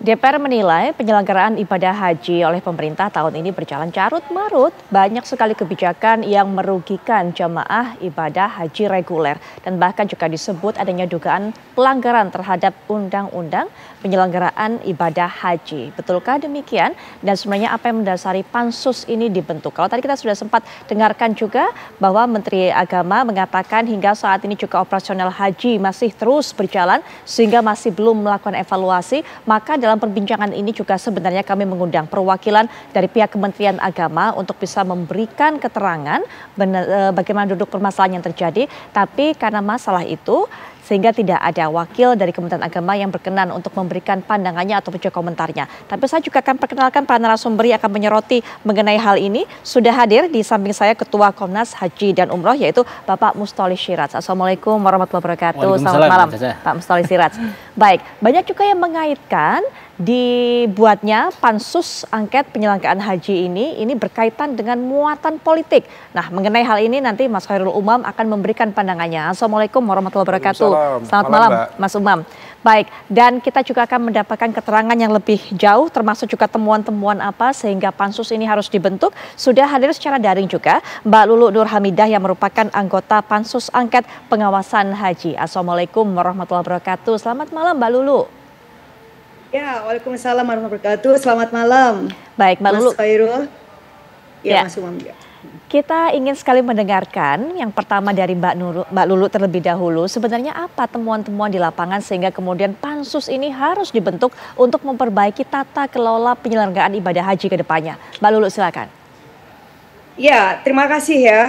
DPR menilai penyelenggaraan ibadah haji oleh pemerintah tahun ini berjalan carut-marut. Banyak sekali kebijakan yang merugikan jamaah ibadah haji reguler. Dan bahkan juga disebut adanya dugaan pelanggaran terhadap undang-undang penyelenggaraan ibadah haji. Betulkah demikian? Dan sebenarnya apa yang mendasari pansus ini dibentuk? Kalau tadi kita sudah sempat dengarkan juga bahwa Menteri Agama mengatakan hingga saat ini juga operasional haji masih terus berjalan sehingga masih belum melakukan evaluasi. Maka dalam perbincangan ini juga sebenarnya kami mengundang perwakilan dari pihak Kementerian Agama untuk bisa memberikan keterangan bagaimana duduk permasalahan yang terjadi. Tapi karena masalah itu sehingga tidak ada wakil dari Kementerian Agama yang berkenan untuk memberikan pandangannya atau juga komentarnya. Tapi saya juga akan perkenalkan para narasumber yang akan menyoroti mengenai hal ini. Sudah hadir di samping saya Ketua Komnas Haji dan Umroh yaitu Bapak Mustholy Syiraj. Assalamualaikum warahmatullahi wabarakatuh. Selamat malam Pak Mustholy Syiraj. Baik, banyak juga yang mengaitkan dibuatnya pansus angket penyelenggaraan haji ini berkaitan dengan muatan politik. Nah, mengenai hal ini nanti Mas Khairul Umam akan memberikan pandangannya. Assalamualaikum warahmatullahi wabarakatuh. Selamat malam Mas Umam. Baik, dan kita juga akan mendapatkan keterangan yang lebih jauh termasuk juga temuan-temuan apa sehingga pansus ini harus dibentuk. Sudah hadir secara daring juga Mbak Lulu Nur Hamidah yang merupakan anggota pansus angket pengawasan haji. Assalamualaikum warahmatullahi wabarakatuh. Selamat malam Mbak Lulu. Ya, waalaikumsalam warahmatullahi wabarakatuh. Selamat malam. Baik, Mbak Lulu. Mas Khairul. Ya, Mas Umam. Ya. Kita ingin sekali mendengarkan yang pertama dari Mbak Lulu terlebih dahulu. Sebenarnya apa temuan-temuan di lapangan sehingga kemudian pansus ini harus dibentuk untuk memperbaiki tata kelola penyelenggaraan ibadah haji ke depannya. Mbak Lulu silakan. Ya, terima kasih ya.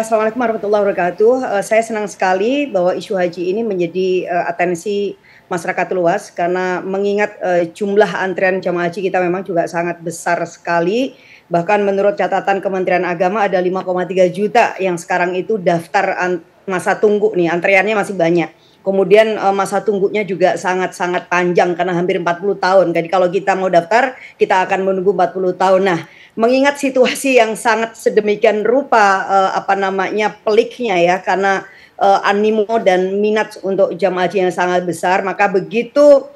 Assalamualaikum warahmatullahi wabarakatuh. Saya senang sekali bahwa isu haji ini menjadi atensi masyarakat luas karena mengingat jumlah antrian jamaah haji kita memang juga sangat besar sekali. Bahkan menurut catatan Kementerian Agama ada 5,3 juta yang sekarang itu daftar masa tunggu nih, antriannya masih banyak. Kemudian masa tunggunya juga sangat-sangat panjang karena hampir 40 tahun. Jadi kalau kita mau daftar, kita akan menunggu 40 tahun. Nah, mengingat situasi yang sangat sedemikian rupa peliknya ya karena animo dan minat untuk jamaah haji yang sangat besar, maka begitu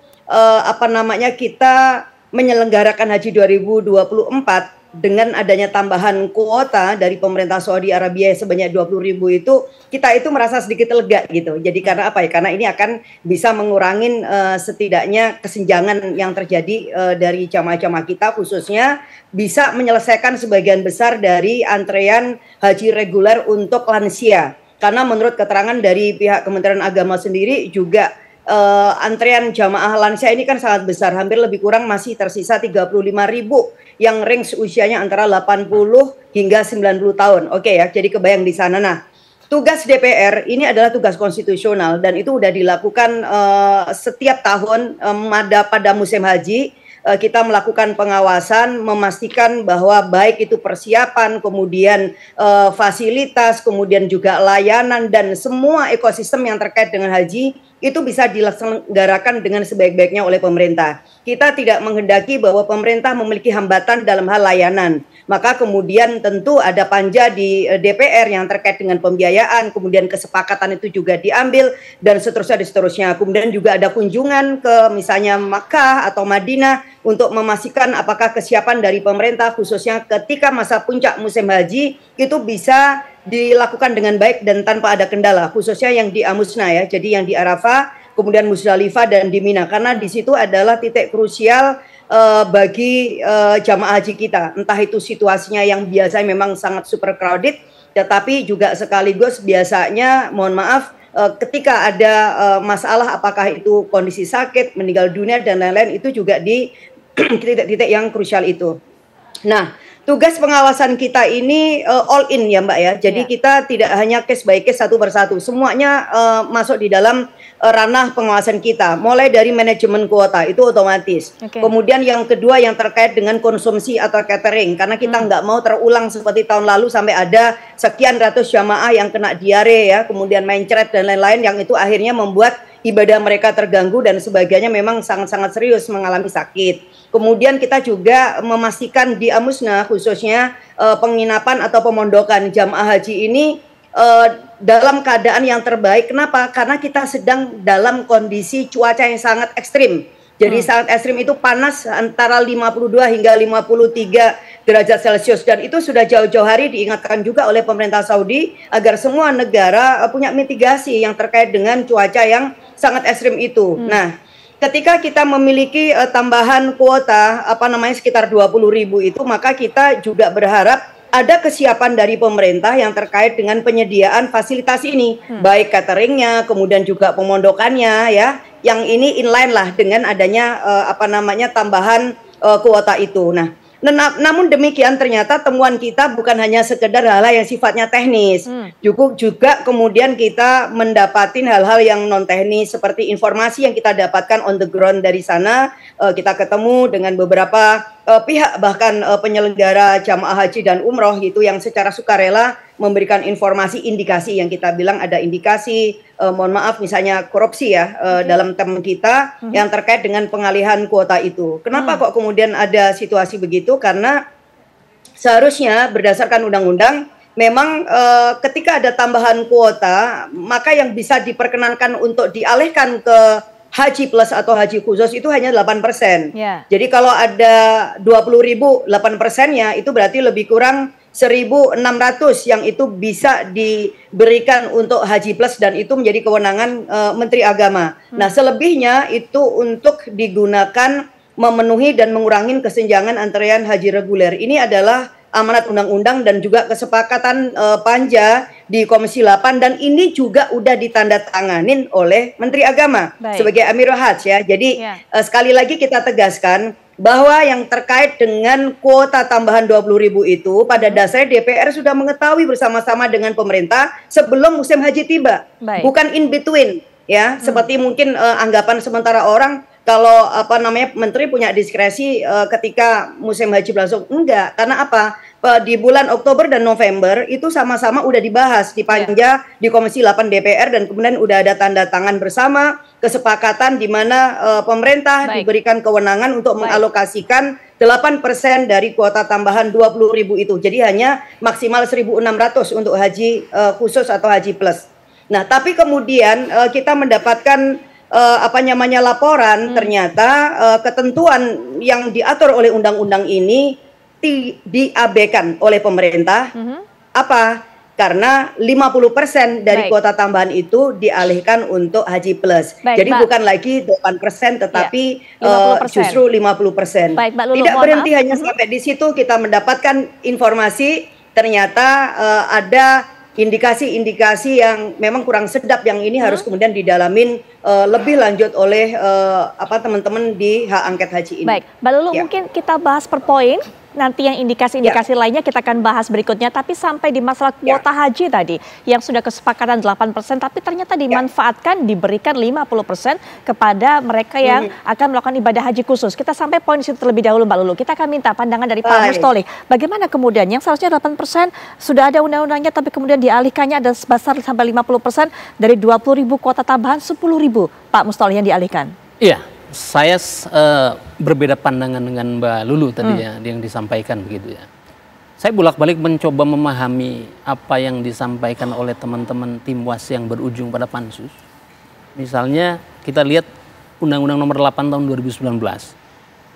kita menyelenggarakan haji 2024 dengan adanya tambahan kuota dari pemerintah Saudi Arabia sebanyak 20.000 itu, kita itu merasa sedikit lega gitu. Jadi karena apa ya? Karena ini akan bisa mengurangi setidaknya kesenjangan yang terjadi dari jamaah-jamaah kita, khususnya bisa menyelesaikan sebagian besar dari antrean haji reguler untuk lansia. Karena menurut keterangan dari pihak Kementerian Agama sendiri juga antrean jamaah lansia ini kan sangat besar, hampir lebih kurang masih tersisa 35.000 yang range usianya antara 80 hingga 90 tahun. Oke ya, jadi kebayang di sana. Nah, tugas DPR ini adalah tugas konstitusional dan itu sudah dilakukan setiap tahun pada musim haji. Kita melakukan pengawasan, memastikan bahwa baik itu persiapan, kemudian fasilitas, kemudian juga layanan dan semua ekosistem yang terkait dengan haji itu bisa dilaksanakan dengan sebaik-baiknya oleh pemerintah. Kita tidak menghendaki bahwa pemerintah memiliki hambatan dalam hal layanan. Maka kemudian tentu ada panja di DPR yang terkait dengan pembiayaan, kemudian kesepakatan itu juga diambil dan seterusnya. Kemudian juga ada kunjungan ke misalnya Makkah atau Madinah untuk memastikan apakah kesiapan dari pemerintah khususnya ketika masa puncak musim haji itu bisa dilakukan dengan baik dan tanpa ada kendala, khususnya yang di Amusna ya, jadi yang di Arafah, kemudian Musdalifah dan di Mina, karena di situ adalah titik krusial bagi jamaah haji kita, entah itu situasinya yang biasanya memang sangat super crowded, tetapi juga sekaligus biasanya, mohon maaf, ketika ada masalah apakah itu kondisi sakit, meninggal dunia dan lain-lain itu juga di titik-titik yang krusial itu. Nah, tugas pengawasan kita ini all in ya Mbak ya. Jadi kita tidak hanya case by case satu persatu. Semuanya masuk di dalam ranah pengawasan kita. Mulai dari manajemen kuota itu otomatis. Kemudian yang kedua yang terkait dengan konsumsi atau catering. Karena kita nggak mau terulang seperti tahun lalu sampai ada sekian ratus jamaah yang kena diare ya. Kemudian mencret dan lain-lain yang itu akhirnya membuat ibadah mereka terganggu dan sebagainya memang sangat-sangat serius mengalami sakit. Kemudian kita juga memastikan di Amusna khususnya penginapan atau pemondokan jamaah haji ini dalam keadaan yang terbaik. Kenapa? Karena kita sedang dalam kondisi cuaca yang sangat ekstrim. Jadi sangat ekstrim itu panas antara 52 hingga 53 derajat Celcius, dan itu sudah jauh-jauh hari diingatkan juga oleh pemerintah Saudi agar semua negara punya mitigasi yang terkait dengan cuaca yang sangat ekstrim itu. Nah, ketika kita memiliki tambahan kuota sekitar 20.000 itu, maka kita juga berharap ada kesiapan dari pemerintah yang terkait dengan penyediaan fasilitas ini, baik cateringnya, kemudian juga pemondokannya, ya, yang ini inline lah dengan adanya tambahan kuota itu. Nah, namun demikian ternyata temuan kita bukan hanya sekedar hal-hal yang sifatnya teknis, juga kemudian kita mendapatin hal-hal yang non teknis seperti informasi yang kita dapatkan on the ground dari sana. Kita ketemu dengan beberapa pihak, bahkan penyelenggara jamaah haji dan umroh gitu, yang secara sukarela memberikan informasi, indikasi yang kita bilang ada indikasi, mohon maaf misalnya korupsi ya, dalam term kita yang terkait dengan pengalihan kuota itu. Kenapa kok kemudian ada situasi begitu? Karena seharusnya berdasarkan undang-undang memang ketika ada tambahan kuota, maka yang bisa diperkenankan untuk dialihkan ke haji plus atau haji khusus itu hanya 8%. Jadi kalau ada 20.000, 8%-nya itu berarti lebih kurang 1.600 yang itu bisa diberikan untuk haji plus, dan itu menjadi kewenangan Menteri Agama. Nah, selebihnya itu untuk digunakan memenuhi dan mengurangi kesenjangan antrean haji reguler. Ini adalah amanat undang-undang dan juga kesepakatan Panja di Komisi 8, dan ini juga udah ditandatanganin oleh Menteri Agama sebagai Amirul Hajj ya. Jadi sekali lagi kita tegaskan bahwa yang terkait dengan kuota tambahan 20.000 itu pada dasarnya DPR sudah mengetahui bersama-sama dengan pemerintah sebelum musim haji tiba. Bukan in between ya, seperti mungkin anggapan sementara orang kalau menteri punya diskresi ketika musim haji berlangsung. Enggak, karena apa? Di bulan Oktober dan November itu sama-sama udah dibahas di Panja di Komisi 8 DPR, dan kemudian udah ada tanda tangan bersama kesepakatan di mana pemerintah diberikan kewenangan untuk mengalokasikan 8% dari kuota tambahan 20.000 itu. Jadi hanya maksimal 1.600 untuk haji khusus atau haji plus. Nah, tapi kemudian kita mendapatkan laporan ternyata ketentuan yang diatur oleh undang-undang ini diabaikan oleh pemerintah. Apa? Karena 50% dari kuota tambahan itu dialihkan untuk haji plus. Jadi bukan lagi 8%, tetapi 50%. Justru 50%. Tidak berhenti hanya sampai di situ, kita mendapatkan informasi ternyata ada indikasi-indikasi yang memang kurang sedap, yang ini harus kemudian didalamin lebih lanjut oleh teman-teman di hak angket haji ini. Baik, Mbak Lulu, mungkin kita bahas per poin. Nanti yang indikasi-indikasi lainnya kita akan bahas berikutnya. Tapi sampai di masalah kuota haji tadi, yang sudah kesepakatan 8%, tapi ternyata dimanfaatkan, diberikan 50% kepada mereka yang akan melakukan ibadah haji khusus. Kita sampai poin situ terlebih dahulu, Mbak Lulu. Kita akan minta pandangan dari Pak Mustoleh. Bagaimana kemudian yang seharusnya 8% sudah ada undang-undangnya, tapi kemudian dialihkannya ada sebesar sampai 50% dari 20.000 kuota tambahan 10.000, Pak Mustoleh, yang dialihkan. Iya. Saya berbeda pandangan dengan Mbak Lulu tadi ya, yang disampaikan begitu ya. Saya bolak-balik mencoba memahami apa yang disampaikan oleh teman-teman tim WAS yang berujung pada pansus. Misalnya kita lihat Undang-Undang Nomor 8 Tahun 2019.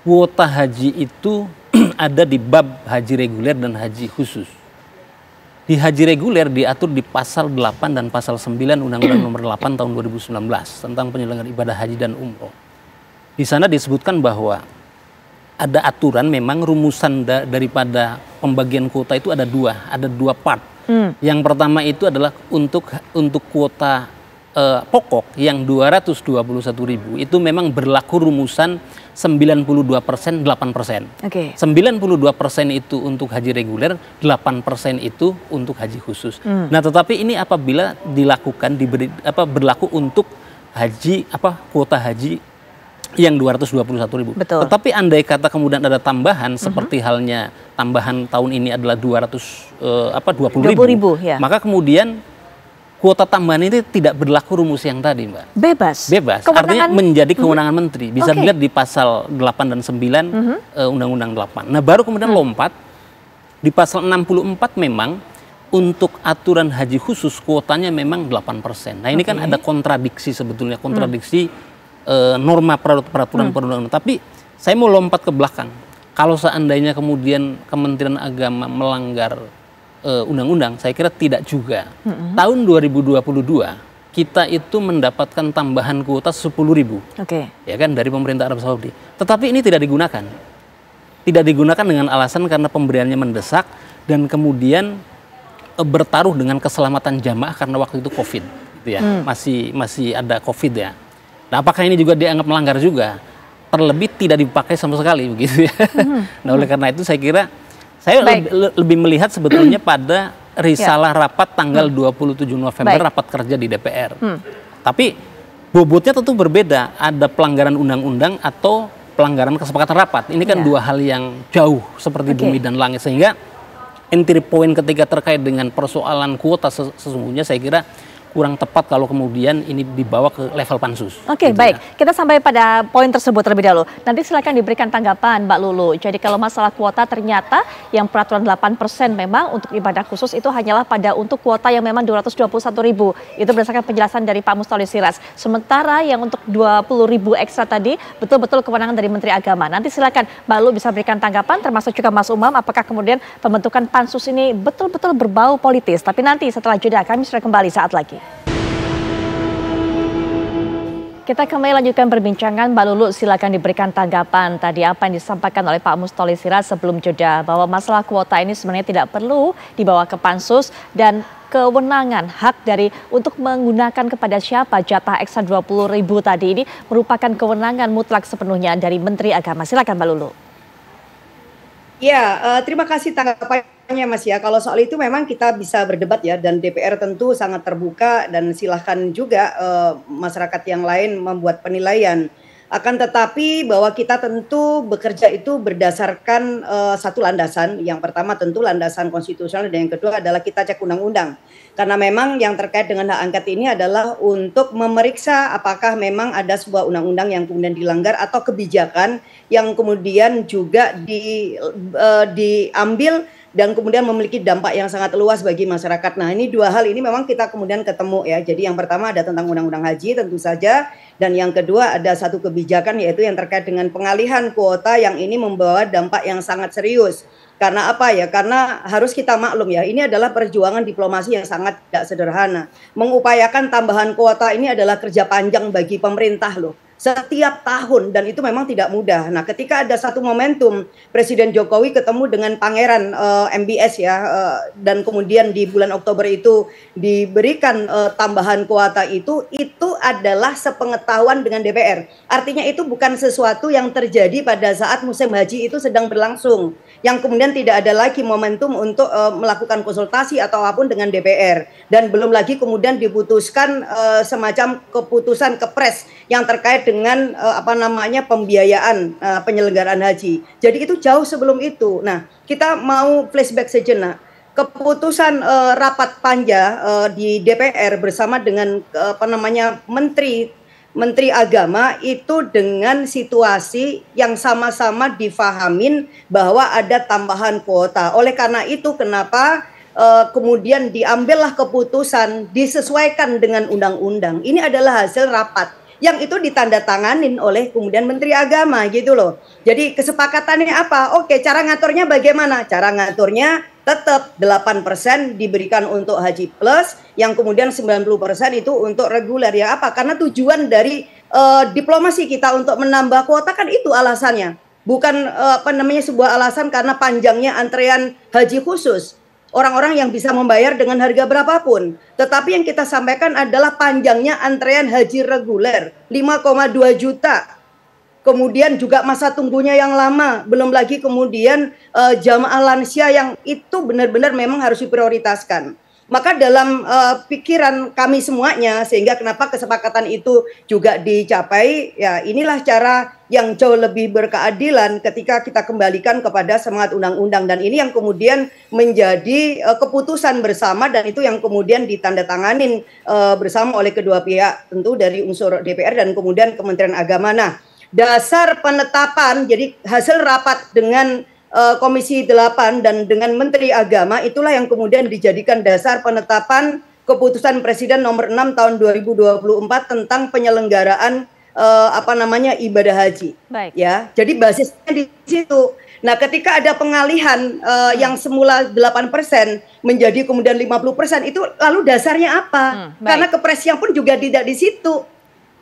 Kuota haji itu ada di bab haji reguler dan haji khusus. Di haji reguler diatur di pasal 8 dan pasal 9 Undang-Undang Nomor 8 Tahun 2019 tentang penyelenggaraan ibadah haji dan umroh. Di sana disebutkan bahwa ada aturan, memang rumusan daripada pembagian kuota itu ada dua part. Yang pertama itu adalah untuk kuota pokok yang 221.000 itu memang berlaku rumusan 92%, 8%. 92% itu untuk haji reguler, 8% itu untuk haji khusus. Nah, tetapi ini apabila dilakukan berlaku untuk haji kuota haji yang 221.000. Tetapi andai kata kemudian ada tambahan seperti halnya tambahan tahun ini adalah 20.000, maka kemudian kuota tambahan ini tidak berlaku rumus yang tadi, Mbak. Bebas. Artinya menjadi kewenangan menteri. Bisa dilihat di pasal 8 dan 9 Undang-Undang 8. Nah, baru kemudian lompat di pasal 64 memang untuk aturan haji khusus kuotanya memang 8%. Nah, ini kan ada kontradiksi sebetulnya, kontradiksi norma peraturan perundang-undangan. Tapi saya mau lompat ke belakang. Kalau seandainya kemudian Kementerian Agama melanggar undang-undang, saya kira tidak juga. Tahun 2022 kita itu mendapatkan tambahan kuota 10.000, ya kan, dari pemerintah Arab Saudi. Tetapi ini tidak digunakan. Tidak digunakan dengan alasan karena pemberiannya mendesak dan kemudian bertaruh dengan keselamatan jamaah karena waktu itu COVID, gitu ya. Masih ada COVID ya. Nah, apakah ini juga dianggap melanggar juga? Terlebih tidak dipakai sama sekali begitu ya. Nah, oleh karena itu saya kira saya lebih melihat sebetulnya pada risalah rapat tanggal 27 November rapat kerja di DPR. Tapi bobotnya tentu berbeda, ada pelanggaran undang-undang atau pelanggaran kesepakatan rapat. Ini kan dua hal yang jauh seperti bumi dan langit, sehingga entry point ketika terkait dengan persoalan kuota sesungguhnya saya kira kurang tepat kalau kemudian ini dibawa ke level pansus. Oke, baik. Kita sampai pada poin tersebut terlebih dahulu. Nanti silakan diberikan tanggapan, Mbak Lulu. Jadi kalau masalah kuota ternyata yang peraturan 8% memang untuk ibadah khusus itu hanyalah pada untuk kuota yang memang 221.000. Itu berdasarkan penjelasan dari Pak Mustholy Siraj. Sementara yang untuk 20.000 ekstra tadi betul-betul kewenangan dari Menteri Agama. Nanti silakan Mbak Lulu bisa berikan tanggapan, termasuk juga Mas Umam, apakah kemudian pembentukan pansus ini betul-betul berbau politis. Tapi nanti setelah jeda kami sudah kembali saat lagi. Kita kembali lanjutkan perbincangan. Mbak Lulu, silakan diberikan tanggapan tadi apa yang disampaikan oleh Pak Mustholy Siraj sebelum jeda, bahwa masalah kuota ini sebenarnya tidak perlu dibawa ke pansus dan kewenangan hak dari untuk menggunakan kepada siapa jatah ekstra 20.000 tadi ini merupakan kewenangan mutlak sepenuhnya dari Menteri Agama. Silakan Mbak Lulu. Ya, terima kasih tanggapannya Mas ya. Kalau soal itu memang kita bisa berdebat ya, dan DPR tentu sangat terbuka dan silahkan juga masyarakat yang lain membuat penilaian. Akan tetapi bahwa kita tentu bekerja itu berdasarkan satu landasan. Yang pertama tentu landasan konstitusional dan yang kedua adalah kita cek undang-undang. Karena memang yang terkait dengan hak angket ini adalah untuk memeriksa apakah memang ada sebuah undang-undang yang kemudian dilanggar atau kebijakan yang kemudian juga diambil dan kemudian memiliki dampak yang sangat luas bagi masyarakat. Nah, ini dua hal ini memang kita kemudian ketemu ya. Jadi yang pertama ada tentang undang-undang haji tentu saja, dan yang kedua ada satu kebijakan yaitu yang terkait dengan pengalihan kuota yang ini membawa dampak yang sangat serius. Karena apa ya? Karena harus kita maklum ya, ini adalah perjuangan diplomasi yang sangat tidak sederhana. Mengupayakan tambahan kuota ini adalah kerja panjang bagi pemerintah loh. Setiap tahun, dan itu memang tidak mudah. Nah, ketika ada satu momentum Presiden Jokowi ketemu dengan Pangeran MBS ya, dan kemudian di bulan Oktober itu diberikan tambahan kuota itu adalah sepengetahuan dengan DPR. Artinya itu bukan sesuatu yang terjadi pada saat musim haji itu sedang berlangsung, yang kemudian tidak ada lagi momentum untuk melakukan konsultasi atau apapun dengan DPR, dan belum lagi kemudian diputuskan semacam keputusan kepres yang terkait dengan pembiayaan penyelenggaraan haji. Jadi itu jauh sebelum itu. Nah, kita mau flashback sejenak. Keputusan rapat panja di DPR bersama dengan Menteri Agama itu dengan situasi yang sama-sama difahamin bahwa ada tambahan kuota. Oleh karena itu kenapa kemudian diambillah keputusan disesuaikan dengan undang-undang. Ini adalah hasil rapat yang itu ditandatanganin oleh kemudian Menteri Agama gitu loh. Jadi kesepakatannya apa? Oke, cara ngaturnya bagaimana? Cara ngaturnya tetap 8% diberikan untuk haji plus, yang kemudian 90% itu untuk reguler. Ya apa? Karena tujuan dari diplomasi kita untuk menambah kuota kan itu alasannya. Bukan sebuah alasan karena panjangnya antrean haji khusus. Orang-orang yang bisa membayar dengan harga berapapun. Tetapi yang kita sampaikan adalah panjangnya antrean haji reguler 5,2 juta. Kemudian juga masa tunggunya yang lama. Belum lagi kemudian jamaah lansia yang itu benar-benar memang harus diprioritaskan. Maka dalam pikiran kami semuanya, sehingga kenapa kesepakatan itu juga dicapai, ya inilah cara yang jauh lebih berkeadilan ketika kita kembalikan kepada semangat undang-undang. Dan ini yang kemudian menjadi keputusan bersama, dan itu yang kemudian ditandatanganin bersama oleh kedua pihak, tentu dari unsur DPR dan kemudian Kementerian Agama. Nah, dasar penetapan, jadi hasil rapat dengan Komisi 8 dan dengan Menteri Agama itulah yang kemudian dijadikan dasar penetapan keputusan Presiden nomor 6 tahun 2024 tentang penyelenggaraan ibadah haji. Baik. Ya, jadi basisnya di situ. Nah, ketika ada pengalihan yang semula 8% menjadi kemudian 50%, itu lalu dasarnya apa? Karena kepresnya pun juga tidak di situ.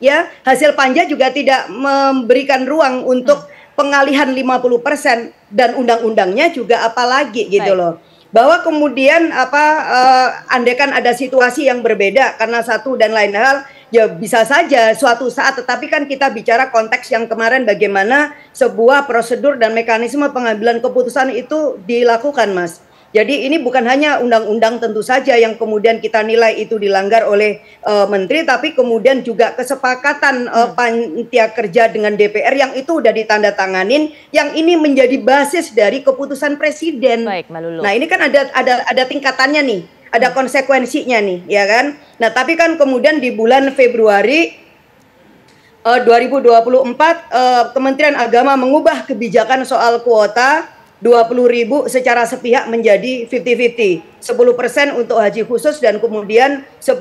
Ya, hasil panja juga tidak memberikan ruang untuk pengalihan 50% dan undang-undangnya juga apalagi gitu loh. Bahwa kemudian andaikan ada situasi yang berbeda karena satu dan lain hal, ya bisa saja suatu saat, tetapi kan kita bicara konteks yang kemarin bagaimana sebuah prosedur dan mekanisme pengambilan keputusan itu dilakukan, Mas. Jadi ini bukan hanya undang-undang tentu saja yang kemudian kita nilai itu dilanggar oleh menteri, tapi kemudian juga kesepakatan panitia kerja dengan DPR yang itu udah ditandatanganin, yang ini menjadi basis dari keputusan presiden. Baik, Mbak Lulu. Nah ini kan ada tingkatannya nih, ada konsekuensinya nih, ya kan? Nah tapi kan kemudian di bulan Februari 2024 Kementerian Agama mengubah kebijakan soal kuota 20.000 secara sepihak menjadi 50-50. 10% untuk haji khusus dan kemudian 10%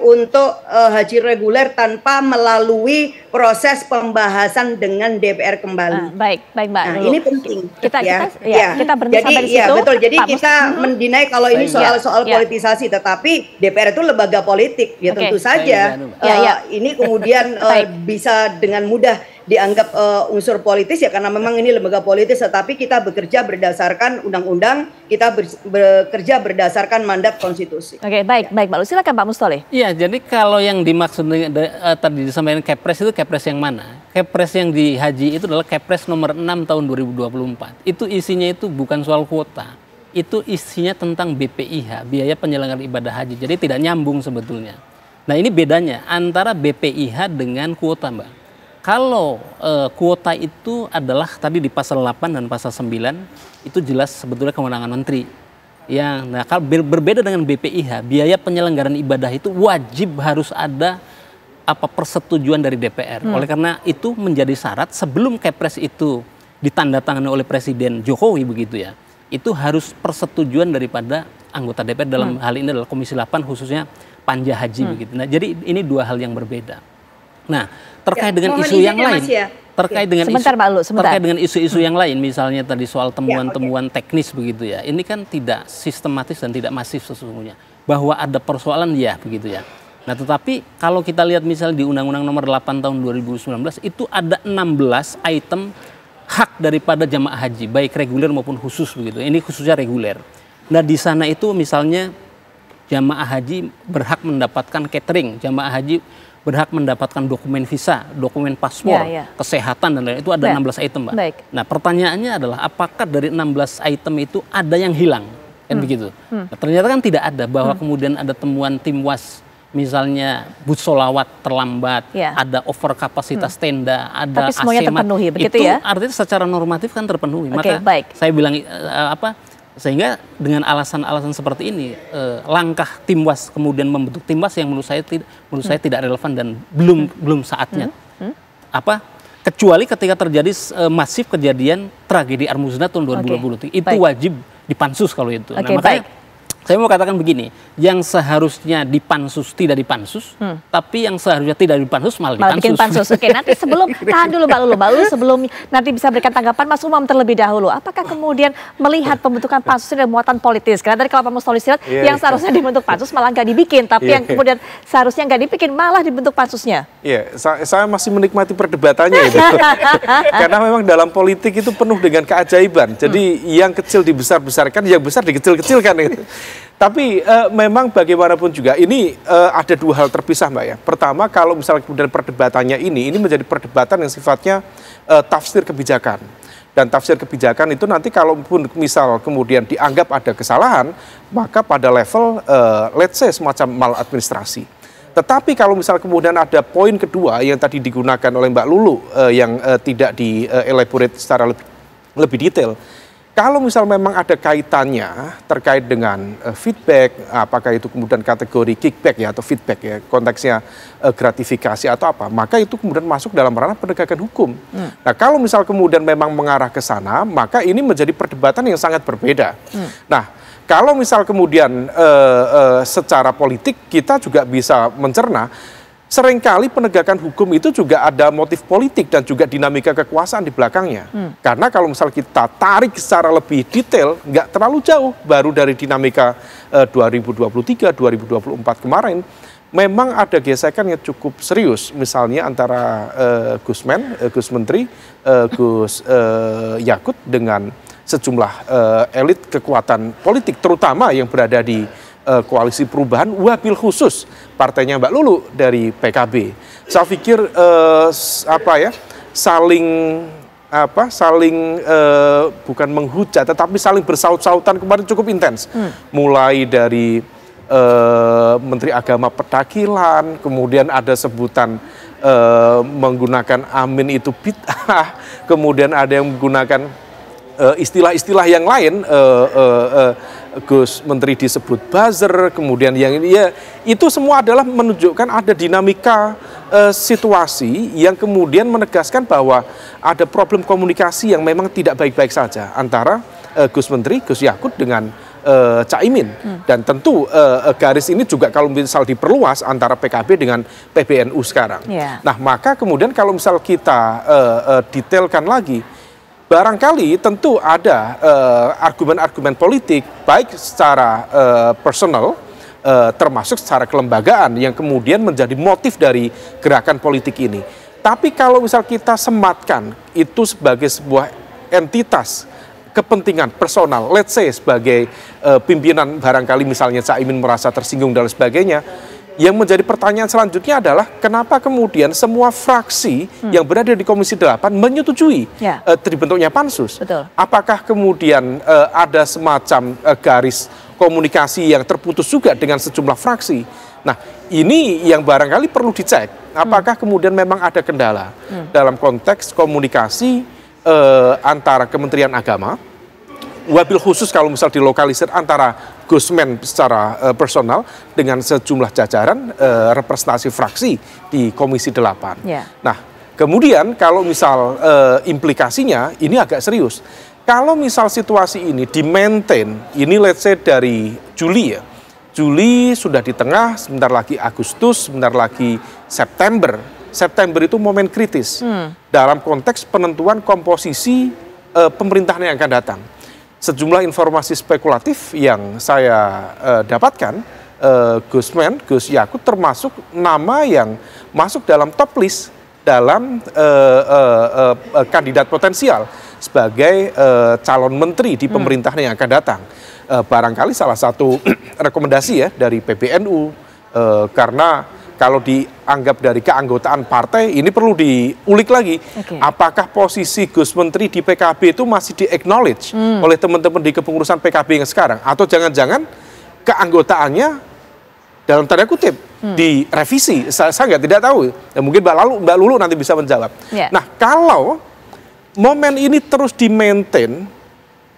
untuk haji reguler tanpa melalui proses pembahasan dengan DPR kembali. Baik Mbak Lulu. Ini penting. Kita berhenti sampai di situ. Iya, betul. Jadi kita mendinai kalau ini soal politisasi, tetapi DPR itu lembaga politik. Ya tentu saja ini kemudian bisa dengan mudah dianggap unsur politis ya karena memang ini lembaga politis, tetapi kita bekerja berdasarkan undang-undang, kita bekerja berdasarkan mandat konstitusi. Oke, baik Mbak Lulu. Silakan Pak Mustoleh. Iya, jadi kalau yang dimaksud tadi disampaikan Kepres itu Kepres yang mana? Kepres yang di haji itu adalah Kepres nomor 6 tahun 2024. Itu isinya itu bukan soal kuota. Itu isinya tentang BPIH, biaya penyelenggaraan ibadah haji. Jadi tidak nyambung sebetulnya. Nah, ini bedanya antara BPIH dengan kuota, Mbak. Kalau kuota itu adalah tadi di pasal 8 dan pasal 9 itu jelas sebetulnya kewenangan menteri. Nah kalau berbeda dengan BPIH, biaya penyelenggaraan ibadah itu wajib harus ada persetujuan dari DPR. Oleh karena itu menjadi syarat sebelum Kepres itu ditandatangani oleh Presiden Jokowi begitu ya. Itu harus persetujuan daripada anggota DPR dalam hal ini adalah Komisi 8 khususnya panja haji begitu. Nah, jadi ini dua hal yang berbeda. Nah, terkait dengan isu yang lain, terkait dengan isu-isu yang lain, misalnya tadi soal temuan-temuan teknis begitu ya, ini kan tidak sistematis dan tidak masif sesungguhnya. Bahwa ada persoalan ya begitu ya. Nah tetapi kalau kita lihat misalnya di Undang-Undang Nomor 8 Tahun 2019 itu ada 16 item hak daripada jamaah haji, baik reguler maupun khusus begitu. Ini khususnya reguler. Nah di sana itu misalnya jamaah haji berhak mendapatkan catering, jamaah haji berhak mendapatkan dokumen visa, dokumen paspor, kesehatan dan lain-lain. Itu ada 16 item, Mbak. Baik. Nah, pertanyaannya adalah apakah dari 16 item itu ada yang hilang? Kan begitu. Nah, ternyata kan tidak ada, bahwa kemudian ada temuan tim was, misalnya bus solawat terlambat, ada over kapasitas tenda, ada tapi semuanya terpenuhi, begitu itu ya? Artinya secara normatif kan terpenuhi. Maka saya bilang sehingga dengan alasan-alasan seperti ini langkah tim was kemudian membentuk tim was yang menurut saya tidak relevan dan belum saatnya. Kecuali ketika terjadi masif kejadian tragedi Armuzna tahun 2020 itu wajib dipansus kalau itu. Nah, makanya saya mau katakan begini, yang seharusnya dipansus tidak dipansus, tapi yang seharusnya tidak dipansus malah dipansus. Bikin pansus. Oke, nanti sebelum tahan dulu Mbak Lulu, sebelum nanti bisa berikan tanggapan Mas Umam terlebih dahulu. Apakah kemudian melihat pembentukan pansus ini ada muatan politis? Karena tadi kalau Pak Mustoleh lihat yang seharusnya dibentuk pansus malah nggak dibikin, tapi yang kemudian seharusnya nggak dibikin malah dibentuk pansusnya. Iya, saya masih menikmati perdebatannya itu. Karena memang dalam politik itu penuh dengan keajaiban. Jadi yang kecil dibesar-besarkan, yang besar dikecil-kecilkan itu. Tapi memang bagaimanapun juga ini ada dua hal terpisah, Mbak ya. Pertama, kalau misalnya kemudian perdebatannya ini menjadi perdebatan yang sifatnya tafsir kebijakan. Dan tafsir kebijakan itu nanti kalaupun misal kemudian dianggap ada kesalahan, maka pada level let's say semacam maladministrasi. Tetapi kalau misal kemudian ada poin kedua yang tadi digunakan oleh Mbak Lulu yang tidak di-elaborate secara lebih detail. Kalau misal memang ada kaitannya terkait dengan feedback, apakah itu kemudian kategori kickback ya atau feedback ya, konteksnya gratifikasi atau apa, maka itu kemudian masuk dalam ranah penegakan hukum. Nah kalau misal kemudian memang mengarah ke sana, maka ini menjadi perdebatan yang sangat berbeda. Nah kalau misal kemudian secara politik kita juga bisa mencerna, seringkali penegakan hukum itu juga ada motif politik dan juga dinamika kekuasaan di belakangnya. Karena kalau misal kita tarik secara lebih detail, nggak terlalu jauh, baru dari dinamika 2023, 2024 kemarin, memang ada gesekan yang cukup serius, misalnya antara Gus Menteri, Gus Yakut dengan sejumlah elit kekuatan politik, terutama yang berada di koalisi perubahan, wabil khusus partainya Mbak Lulu dari PKB. Saya pikir saling bukan menghujat, tetapi saling bersaut-sautan kemarin cukup intens. Mulai dari Menteri Agama Pedakilan, kemudian ada sebutan menggunakan amin itu bid'ah, kemudian ada yang menggunakan istilah-istilah yang lain, Gus Menteri disebut buzzer, kemudian yang ini ya itu semua adalah menunjukkan ada dinamika situasi yang kemudian menegaskan bahwa ada problem komunikasi yang memang tidak baik-baik saja antara Gus Menteri, Gus Yakut dengan Caimin. Dan tentu garis ini juga kalau misal diperluas antara PKB dengan PBNU sekarang. Nah, maka kemudian kalau misal kita detailkan lagi, barangkali tentu ada argumen-argumen politik baik secara personal termasuk secara kelembagaan yang kemudian menjadi motif dari gerakan politik ini. Tapi kalau misal kita sematkan itu sebagai sebuah entitas kepentingan personal, let's say sebagai pimpinan barangkali misalnya Caimin merasa tersinggung dan sebagainya, yang menjadi pertanyaan selanjutnya adalah kenapa kemudian semua fraksi yang berada di Komisi 8 menyetujui terbentuknya pansus. Betul. Apakah kemudian ada semacam garis komunikasi yang terputus juga dengan sejumlah fraksi? Nah, ini yang barangkali perlu dicek. Apakah kemudian memang ada kendala dalam konteks komunikasi antara Kementerian Agama, wabil khusus kalau misal dilokalisir antara Gusmen secara personal dengan sejumlah jajaran representasi fraksi di Komisi 8. Nah, kemudian kalau misal implikasinya ini agak serius. Kalau misal situasi ini di-maintain, ini let's say dari Juli ya. Juli sudah di tengah, sebentar lagi Agustus, sebentar lagi September. September itu momen kritis dalam konteks penentuan komposisi pemerintahan yang akan datang. Sejumlah informasi spekulatif yang saya dapatkan, Gus Yakut termasuk nama yang masuk dalam top list dalam kandidat potensial sebagai calon menteri di pemerintahan yang akan datang. Barangkali salah satu rekomendasi ya dari PBNU, karena kalau dianggap dari keanggotaan partai, ini perlu diulik lagi. Apakah posisi Gus Menteri di PKB itu masih di-acknowledge oleh teman-teman di kepengurusan PKB yang sekarang? Atau jangan-jangan keanggotaannya dalam tanda kutip direvisi? Saya tidak tahu. Ya, mungkin Mbak Lulu nanti bisa menjawab. Nah, kalau momen ini terus di-maintain,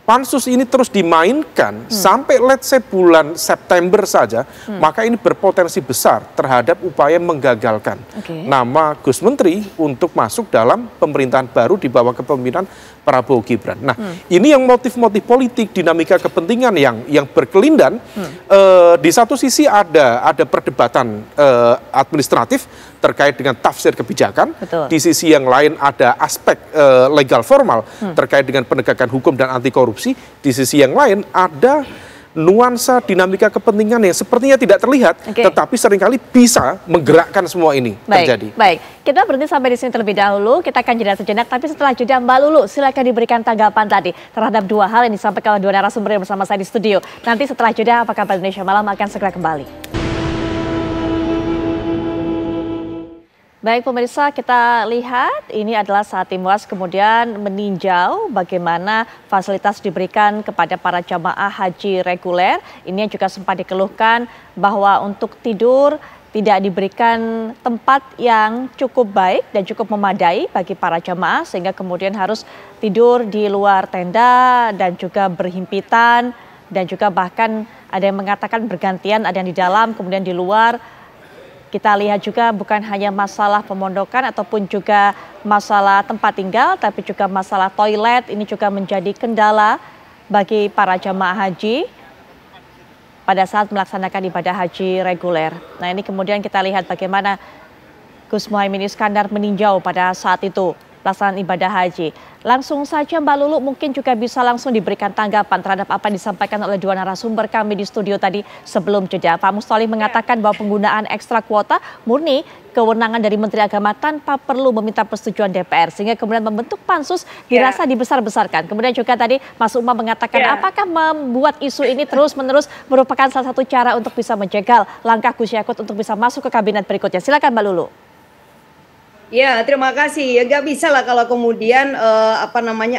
pansus ini terus dimainkan sampai let's say bulan September saja, maka ini berpotensi besar terhadap upaya menggagalkan nama Gus Menteri untuk masuk dalam pemerintahan baru di bawah kepemimpinan Prabowo Gibran. Nah, ini yang motif-motif politik, dinamika kepentingan yang berkelindan. Di satu sisi ada perdebatan administratif terkait dengan tafsir kebijakan. Di sisi yang lain ada aspek legal formal terkait dengan penegakan hukum dan anti korupsi. Di sisi yang lain ada nuansa dinamika kepentingan yang sepertinya tidak terlihat, tetapi seringkali bisa menggerakkan semua ini terjadi. Baik, kita berhenti sampai di sini terlebih dahulu. Kita akan jeda sejenak, tapi setelah jeda Mbak Lulu, silakan diberikan tanggapan tadi terhadap dua hal yang disampaikan oleh dua narasumber yang bersama saya di studio. Nanti setelah jeda, Apa Kabar Indonesia Malam akan segera kembali. Baik pemirsa, kita lihat ini adalah saat tim UAS kemudian meninjau bagaimana fasilitas diberikan kepada para jamaah haji reguler. Ini yang juga sempat dikeluhkan bahwa untuk tidur tidak diberikan tempat yang cukup baik dan cukup memadai bagi para jamaah sehingga kemudian harus tidur di luar tenda dan juga berhimpitan dan juga bahkan ada yang mengatakan bergantian, ada yang di dalam kemudian di luar. Kita lihat juga bukan hanya masalah pemondokan ataupun juga masalah tempat tinggal, tapi juga masalah toilet ini juga menjadi kendala bagi para jamaah haji pada saat melaksanakan ibadah haji reguler. Nah ini kemudian kita lihat bagaimana Gus Muhaimin Iskandar meninjau pada saat itu pelaksanaan ibadah haji. Langsung saja Mbak Lulu mungkin juga bisa langsung diberikan tanggapan terhadap apa yang disampaikan oleh dua narasumber kami di studio tadi sebelum jeda. Pak Mustholy mengatakan bahwa penggunaan ekstra kuota murni kewenangan dari Menteri Agama tanpa perlu meminta persetujuan DPR. Sehingga kemudian membentuk pansus dirasa dibesar-besarkan. Kemudian juga tadi Mas Umam mengatakan apakah membuat isu ini terus-menerus merupakan salah satu cara untuk bisa menjegal langkah Gus Yakut untuk bisa masuk ke kabinet berikutnya. Silakan Mbak Lulu. Ya, terima kasih. Ya, nggak bisa lah kalau kemudian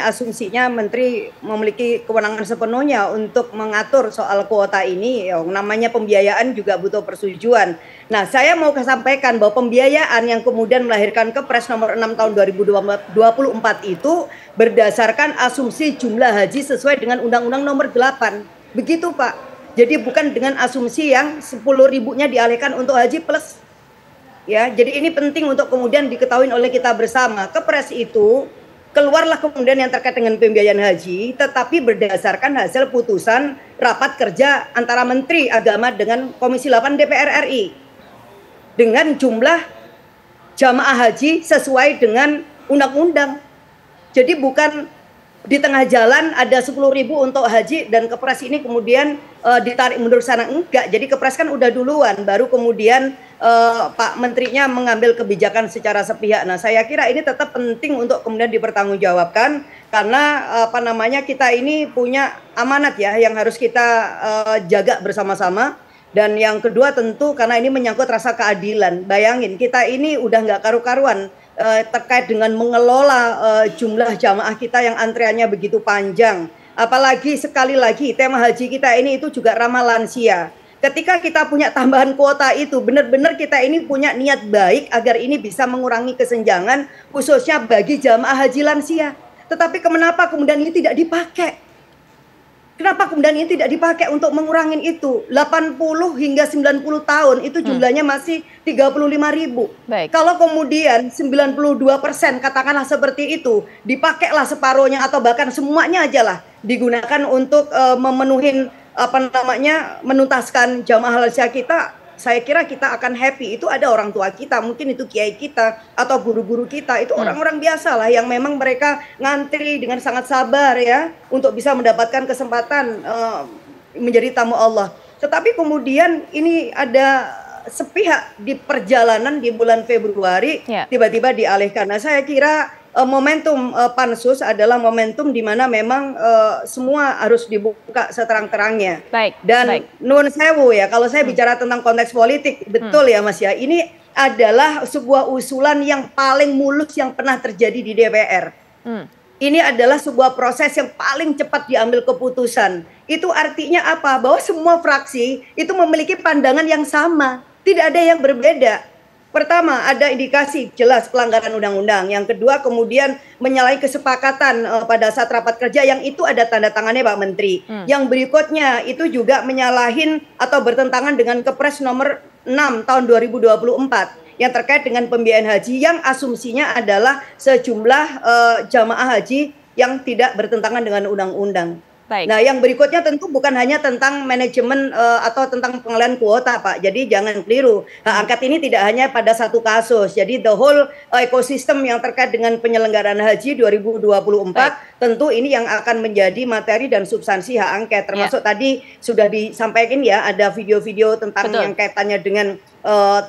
asumsinya Menteri memiliki kewenangan sepenuhnya untuk mengatur soal kuota ini. Ya, namanya pembiayaan juga butuh persetujuan. Nah, saya mau sampaikan bahwa pembiayaan yang kemudian melahirkan Kepres nomor 6 tahun 2024 itu berdasarkan asumsi jumlah haji sesuai dengan Undang-Undang nomor 8. Begitu, Pak. Jadi bukan dengan asumsi yang 10.000-nya dialihkan untuk haji plus. Ya, jadi ini penting untuk kemudian diketahui oleh kita bersama. Kepres itu keluarlah kemudian yang terkait dengan pembiayaan haji, tetapi berdasarkan hasil putusan rapat kerja antara Menteri Agama dengan Komisi 8 DPR RI. Dengan jumlah jamaah haji sesuai dengan undang-undang. Jadi bukan di tengah jalan ada 10.000 untuk haji dan Kepres ini kemudian ditarik mundur sana, enggak. Jadi Kepres kan udah duluan, baru kemudian Pak Menterinya mengambil kebijakan secara sepihak. Nah, saya kira ini tetap penting untuk kemudian dipertanggungjawabkan karena kita ini punya amanat ya yang harus kita jaga bersama-sama. Dan yang kedua tentu karena ini menyangkut rasa keadilan. Bayangin kita ini udah nggak karu-karuan terkait dengan mengelola jumlah jamaah kita yang antreannya begitu panjang. Apalagi sekali lagi tema haji kita ini itu juga ramah lansia. Ketika kita punya tambahan kuota itu, benar-benar kita ini punya niat baik agar ini bisa mengurangi kesenjangan khususnya bagi jamaah haji lansia. Tetapi kenapa kemudian ini tidak dipakai? Kenapa kemudian ini tidak dipakai untuk mengurangi itu? 80 hingga 90 tahun itu jumlahnya masih 35.000. Kalau kemudian 92% katakanlah seperti itu, dipakailah separuhnya atau bahkan semuanya aja lah digunakan untuk memenuhi menuntaskan jamaah lansia kita, saya kira kita akan happy. Itu ada orang tua kita, mungkin itu kiai kita atau guru-guru kita, itu orang-orang biasa lah yang memang mereka ngantri dengan sangat sabar ya untuk bisa mendapatkan kesempatan menjadi tamu Allah. Tetapi kemudian ini ada sepihak di perjalanan di bulan Februari tiba-tiba dialihkan. Nah, saya kira momentum pansus adalah momentum di mana memang semua harus dibuka seterang-terangnya. Dan nuwun sewu ya, kalau saya bicara tentang konteks politik, betul ya Mas ya, ini adalah sebuah usulan yang paling mulus yang pernah terjadi di DPR. Ini adalah sebuah proses yang paling cepat diambil keputusan. Itu artinya apa? Bahwa semua fraksi itu memiliki pandangan yang sama, tidak ada yang berbeda. Pertama, ada indikasi jelas pelanggaran undang-undang. Yang kedua, kemudian menyalahi kesepakatan pada saat rapat kerja yang itu ada tanda tangannya Pak Menteri. Yang berikutnya itu juga menyalahin atau bertentangan dengan Kepres nomor 6 tahun 2024 yang terkait dengan pembiayaan haji yang asumsinya adalah sejumlah jamaah haji yang tidak bertentangan dengan undang-undang. Nah, yang berikutnya tentu bukan hanya tentang manajemen atau tentang pengelolaan kuota, Pak. Jadi jangan keliru. Hak angket ini tidak hanya pada satu kasus. Jadi the whole ekosistem yang terkait dengan penyelenggaraan haji 2024 tentu ini yang akan menjadi materi dan substansi hak angket. Termasuk tadi sudah disampaikan ya, ada video-video tentang yang kaitannya dengan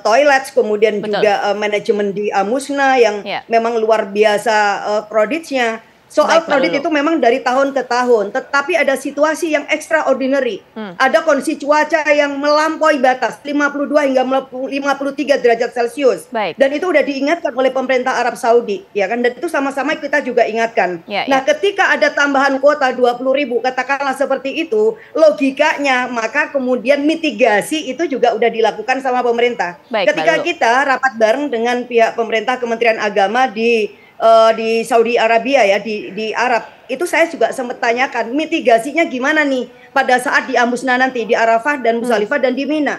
toilet, kemudian juga manajemen di Amusna yang memang luar biasa kreditnya. Soal kredit itu memang dari tahun ke tahun, tetapi ada situasi yang extraordinary. Ada kondisi cuaca yang melampaui batas 52 hingga 53 derajat Celcius. Dan itu udah diingatkan oleh pemerintah Arab Saudi, ya kan? Dan itu sama-sama kita juga ingatkan. Nah, ketika ada tambahan kuota 20.000, katakanlah seperti itu, logikanya maka kemudian mitigasi itu juga udah dilakukan sama pemerintah. Ketika kita rapat bareng dengan pihak pemerintah Kementerian Agama di Saudi Arabia ya, di Arab, itu saya juga sempat tanyakan mitigasinya gimana nih pada saat di Amusna nanti, di Arafah dan Musdalifah dan di Mina.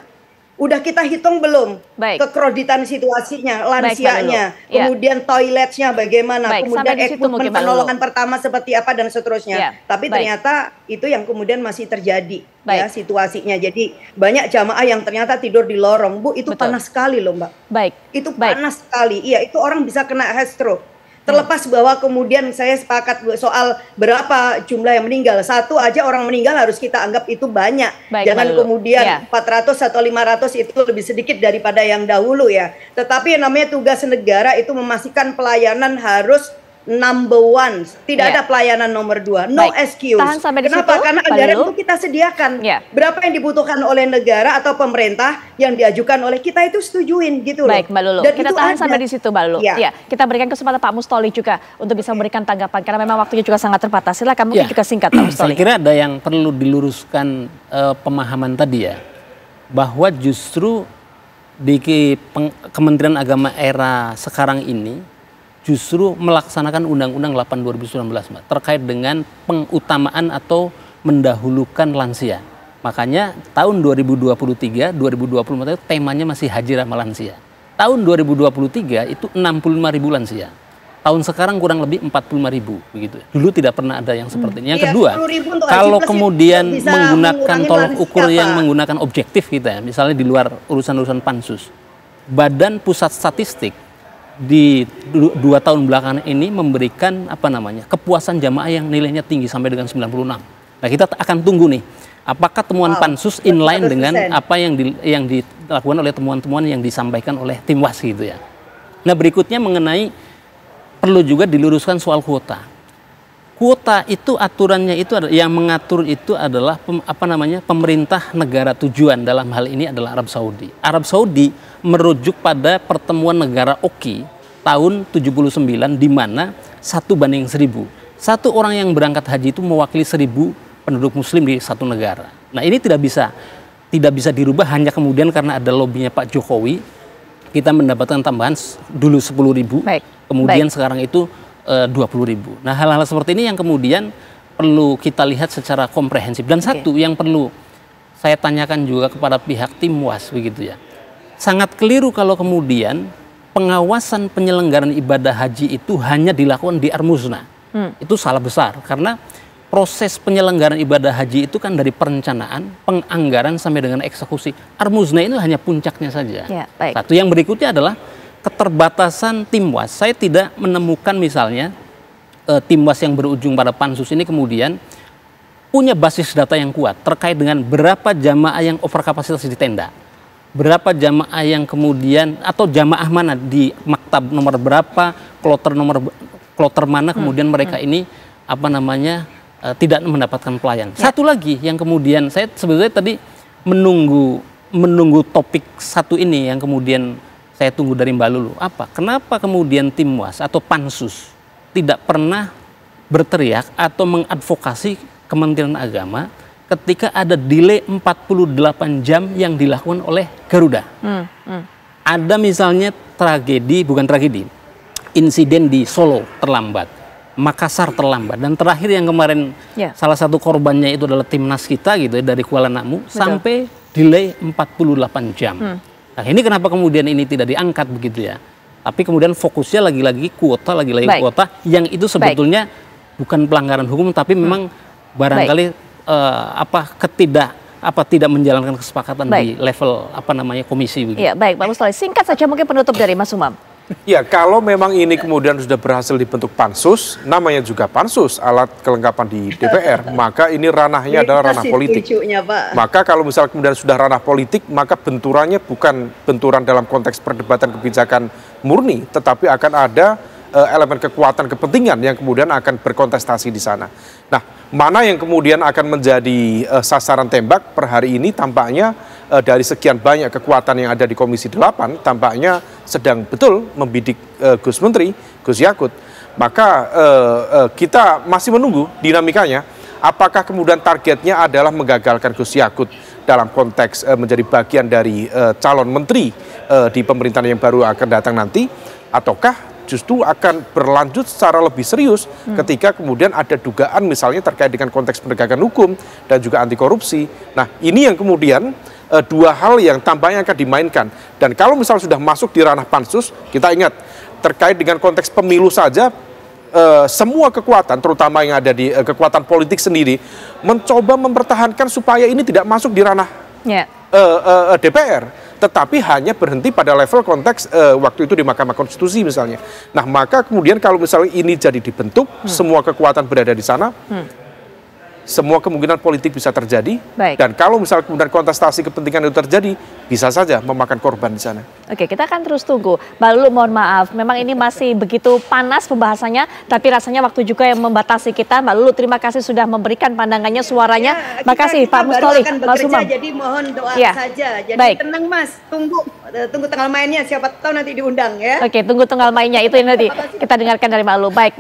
Udah kita hitung belum kekreditan situasinya, lansianya, kemudian toiletnya bagaimana, kemudian equipment penolongan pertama seperti apa dan seterusnya. Tapi ternyata itu yang kemudian masih terjadi ya situasinya. Jadi banyak jamaah yang ternyata tidur di lorong. Bu, itu panas sekali loh, Mbak. Itu panas sekali. Iya, itu orang bisa kena heat stroke. Terlepas bahwa kemudian saya sepakat soal berapa jumlah yang meninggal. Satu aja orang meninggal harus kita anggap itu banyak. Jangan kemudian 400 atau 500 itu lebih sedikit daripada yang dahulu ya. Tetapi yang namanya tugas negara itu memastikan pelayanan harus number one. Tidak ada pelayanan nomor 2. No excuse. Tahan sampai di Kenapa? situ, Karena anggaran itu kita sediakan. Berapa yang dibutuhkan oleh negara atau pemerintah yang diajukan oleh kita itu setujuin gitu loh. Baik, Mbak Lulu. Dan kita tahan sampai di situ, Mbak Lulu. Ya, kita berikan kesempatan Pak Mustoli juga untuk bisa memberikan tanggapan karena memang waktunya juga sangat terbatas. Silakan mungkin juga singkat, Pak Mustoli. Saya kira ada yang perlu diluruskan pemahaman tadi ya, bahwa justru di Kementerian Agama era sekarang ini justru melaksanakan Undang-Undang 8 2019 Mbak, terkait dengan pengutamaan atau mendahulukan lansia. Makanya tahun 2023, 2024 itu temanya masih haji ramah lansia. Tahun 2023 itu 65.000 lansia. Tahun sekarang kurang lebih 45.000 begitu. Dulu tidak pernah ada yang seperti ini. Yang kedua, kalau kemudian menggunakan tolok ukur yang menggunakan objektif kita ya, misalnya di luar urusan-urusan pansus, Badan Pusat Statistik di 2 tahun belakangan ini memberikan kepuasan jamaah yang nilainya tinggi sampai dengan 96. Nah, kita akan tunggu nih, apakah temuan pansus inline dengan apa yang dilakukan oleh temuan-temuan yang disampaikan oleh tim WAS gitu ya. Nah, berikutnya mengenai perlu juga diluruskan soal kuota. Kuota itu aturannya itu yang mengatur itu adalah pemerintah negara tujuan, dalam hal ini adalah Arab Saudi. Arab Saudi merujuk pada pertemuan negara Oki tahun 79 di mana 1:1000. Satu orang yang berangkat haji itu mewakili 1000 penduduk muslim di satu negara. Nah, ini tidak bisa dirubah hanya kemudian karena ada lobbynya Pak Jokowi. Kita mendapatkan tambahan dulu 10.000, kemudian sekarang itu 20.000. Nah, hal-hal seperti ini yang kemudian perlu kita lihat secara komprehensif. Dan satu yang perlu saya tanyakan juga kepada pihak tim WAS begitu ya. Sangat keliru kalau kemudian pengawasan penyelenggaraan ibadah haji itu hanya dilakukan di Armuzna. Itu salah besar karena proses penyelenggaraan ibadah haji itu kan dari perencanaan, penganggaran sampai dengan eksekusi. Armuzna itu hanya puncaknya saja. Satu yang berikutnya adalah keterbatasan tim WAS. Saya tidak menemukan misalnya tim WAS yang berujung pada pansus ini kemudian punya basis data yang kuat terkait dengan berapa jamaah yang overkapasitas di tenda, berapa jamaah yang kemudian atau jamaah mana di maktab nomor berapa, kloter mana kemudian mereka ini tidak mendapatkan pelayan. Satu lagi yang kemudian saya sebetulnya tadi menunggu topik satu ini yang kemudian saya tunggu dari Mbak Lulu. Kenapa kemudian tim WAS atau pansus tidak pernah berteriak atau mengadvokasi Kementerian Agama ketika ada delay 48 jam yang dilakukan oleh Garuda? Ada misalnya insiden di Solo terlambat, Makassar terlambat, dan terakhir yang kemarin salah satu korbannya itu adalah timnas kita gitu ya, dari Kuala Namu sampai delay 48 jam. Nah, ini kenapa kemudian ini tidak diangkat begitu ya? Tapi kemudian fokusnya lagi-lagi kuota yang itu sebetulnya bukan pelanggaran hukum tapi memang barangkali tidak menjalankan kesepakatan di level komisi begitu. Iya, baik Pak Mustoli. Singkat saja mungkin penutup dari Mas Umam. Ya, kalau memang ini kemudian sudah berhasil dibentuk pansus, namanya juga pansus, alat kelengkapan di DPR, maka ini ranahnya adalah ranah politik. Maka kalau misalnya kemudian sudah ranah politik, maka benturannya bukan benturan dalam konteks perdebatan kebijakan murni, tetapi akan ada elemen kekuatan kepentingan yang kemudian akan berkontestasi di sana. Nah, mana yang kemudian akan menjadi sasaran tembak per hari ini tampaknya dari sekian banyak kekuatan yang ada di Komisi 8 tampaknya sedang betul membidik Gus Menteri, Gus Yakut. Maka kita masih menunggu dinamikanya. Apakah kemudian targetnya adalah menggagalkan Gus Yakut dalam konteks menjadi bagian dari calon menteri di pemerintahan yang baru akan datang nanti, ataukah justru akan berlanjut secara lebih serius ketika kemudian ada dugaan misalnya terkait dengan konteks penegakan hukum dan juga anti korupsi. Nah, ini yang kemudian dua hal yang tampaknya akan dimainkan. Dan kalau misalnya sudah masuk di ranah pansus, kita ingat terkait dengan konteks pemilu saja, semua kekuatan, terutama yang ada di kekuatan politik sendiri, mencoba mempertahankan supaya ini tidak masuk di ranah DPR, tetapi hanya berhenti pada level konteks waktu itu di Mahkamah Konstitusi misalnya. Nah, maka kemudian kalau misalnya ini jadi dibentuk, semua kekuatan berada di sana, semua kemungkinan politik bisa terjadi. Baik. Dan kalau misalnya kemudian kontestasi kepentingan itu terjadi, bisa saja memakan korban di sana. Oke, kita akan terus tunggu. Mbak Lulu, mohon maaf, memang ini masih begitu panas pembahasannya, tapi rasanya waktu juga yang membatasi kita. Mbak Lulu, terima kasih sudah memberikan pandangannya, suaranya. Ya, Makasih kita Pak Mustoli, akan Mas bekerja, Umam. jadi mohon doa Ya. saja. Jadi Baik. tenang Mas, tunggu tanggal mainnya, siapa tahu nanti diundang ya. Oke, tunggu tanggal mainnya, itu yang nanti kita dengarkan dari Mbak Lulu. Baik.